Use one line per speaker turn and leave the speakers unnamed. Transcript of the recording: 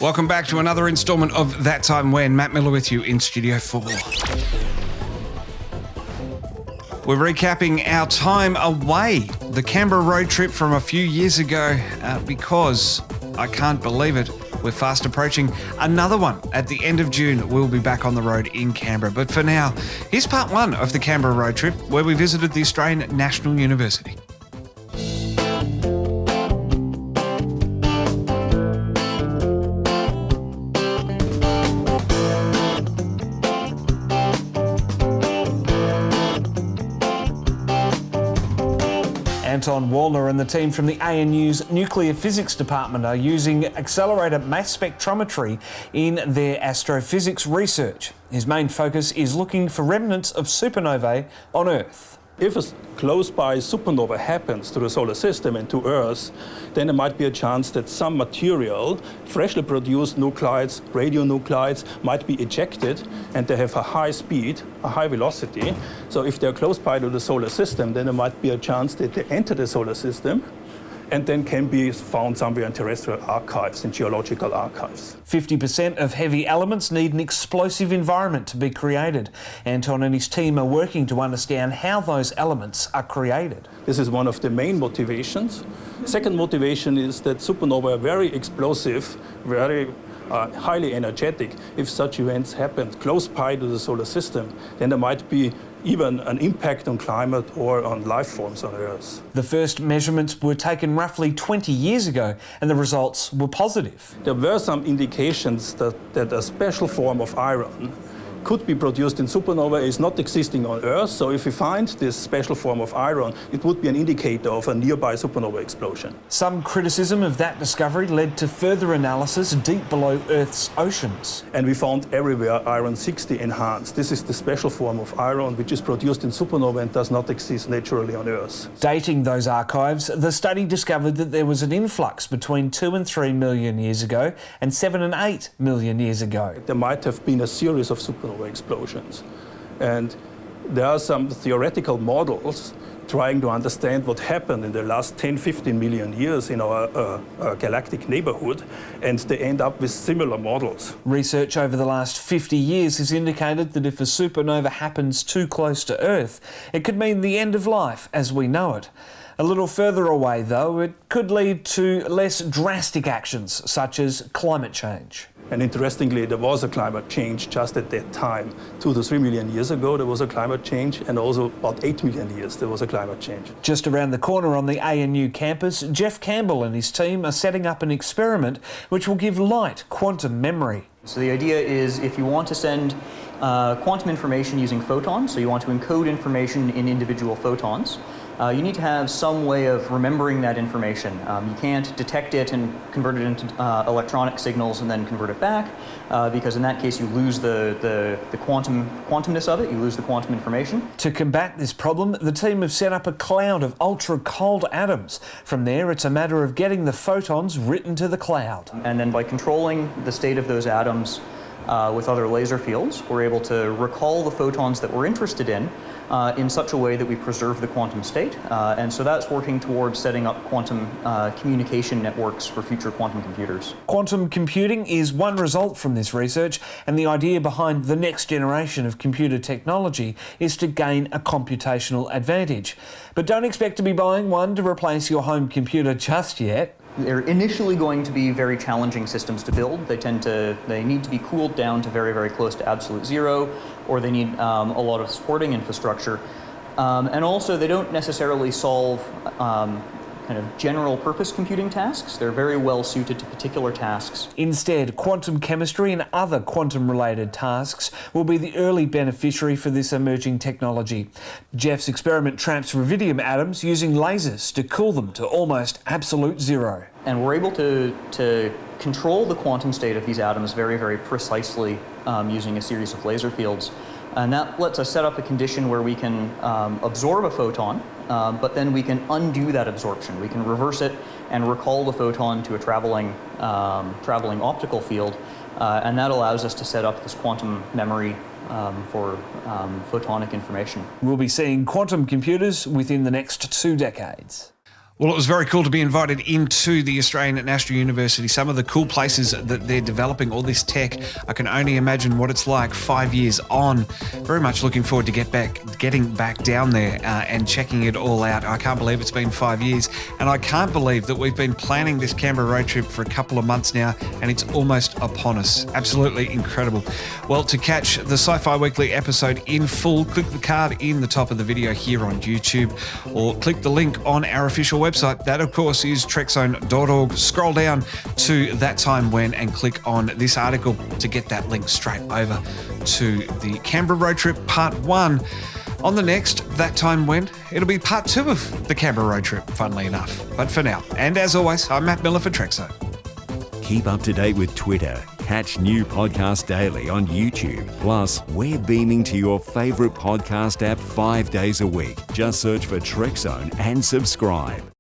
Welcome back to another instalment of That Time When. Matt Miller with you in Studio 4. We're recapping our time away, the Canberra road trip from a few years ago, because I can't believe it, we're fast approaching another one. At the end of June, we'll be back on the road in Canberra. But for now, here's part one of the Canberra road trip, where we visited the Australian National University. Anton Wallner and the team from the ANU's Nuclear Physics Department are using accelerator mass spectrometry in their astrophysics research. His main focus is looking for remnants of supernovae on Earth.
If a close-by supernova happens to the solar system and to Earth, then there might be a chance that some material, freshly produced nuclides, radionuclides, might be ejected, and they have a high speed, a high velocity. So if they're close by to the solar system, then there might be a chance that they enter the solar system and then can be found somewhere in terrestrial archives, in geological archives.
50% of heavy elements need an explosive environment to be created. Anton and his team are working to understand how those elements are created.
This is one of the main motivations. Second motivation is that supernovae are very explosive, very highly energetic. If such events happen close by to the solar system, then there might be even an impact on climate or on life forms on Earth.
The first measurements were taken roughly 20 years ago, and the results were positive.
There were some indications that a special form of iron could be produced in supernova is not existing on Earth. So if we find this special form of iron, it would be an indicator of a nearby supernova explosion.
Some criticism of that discovery led to further analysis deep below Earth's oceans.
And we found everywhere iron-60 enhanced. This is the special form of iron which is produced in supernova and does not exist naturally on Earth.
Dating those archives, the study discovered that there was an influx between 2 and 3 million years ago and 7 and 8 million years ago.
There might have been a series of supernova explosions. And there are some theoretical models trying to understand what happened in the last 10, 15 million years in our galactic neighborhood, and they end up with similar models.
Research over the last 50 years has indicated that if a supernova happens too close to Earth, it could mean the end of life as we know it. A little further away, though, it could lead to less drastic actions, such as climate change.
And interestingly, there was a climate change just at that time. 2 to 3 million years ago, there was a climate change, and also about 8 million years, there was a climate change.
Just around the corner on the ANU campus, Jeff Campbell and his team are setting up an experiment which will give light quantum memory.
So the idea is if you want to send quantum information using photons, so you want to encode information in individual photons, you need to have some way of remembering that information. You can't detect it and convert it into electronic signals and then convert it back, because in that case you lose the quantumness of it, you lose the quantum information.
To combat this problem, the team have set up a cloud of ultra-cold atoms. From there, it's a matter of getting the photons written to the cloud.
And then by controlling the state of those atoms with other laser fields, we're able to recall the photons that we're interested in such a way that we preserve the quantum state. And so that's working towards setting up quantum communication networks for future quantum computers.
Quantum computing is one result from this research, and the idea behind the next generation of computer technology is to gain a computational advantage. But don't expect to be buying one to replace your home computer just yet.
They're initially going to be very challenging systems to build. They need to be cooled down to very, very close to absolute zero, or they need a lot of supporting infrastructure. And also, they don't necessarily solve kind of general purpose computing tasks. They're very well suited to particular tasks.
Instead, quantum chemistry and other quantum-related tasks will be the early beneficiary for this emerging technology. Jeff's experiment traps rubidium atoms using lasers to cool them to almost absolute zero.
And we're able to control the quantum state of these atoms very, very precisely using a series of laser fields. And that lets us set up a condition where we can absorb a photon, but then we can undo that absorption. We can reverse it and recall the photon to a traveling optical field, and that allows us to set up this quantum memory for photonic information.
We'll be seeing quantum computers within the next 2 decades. Well, it was very cool to be invited into the Australian National University. Some of the cool places that they're developing all this tech, I can only imagine what it's like 5 years on. Very much looking forward to getting back down there and checking it all out. I can't believe it's been 5 years, and I can't believe that we've been planning this Canberra road trip for a couple of months now, and it's almost upon us. Absolutely incredible. Well, to catch the Sci-Fi Weekly episode in full, click the card in the top of the video here on YouTube, or click the link on our official website. That, of course, is trekzone.org. Scroll down to That Time When and click on this article to get that link straight over to the Canberra road trip part 1. On the next That Time When, it'll be part 2 of the Canberra road trip, funnily enough. But for now, and as always, I'm Matt Miller for TrekZone.
Keep up to date with Twitter. Catch new podcasts daily on YouTube. Plus, we're beaming to your favourite podcast app 5 days a week. Just search for TrekZone and subscribe.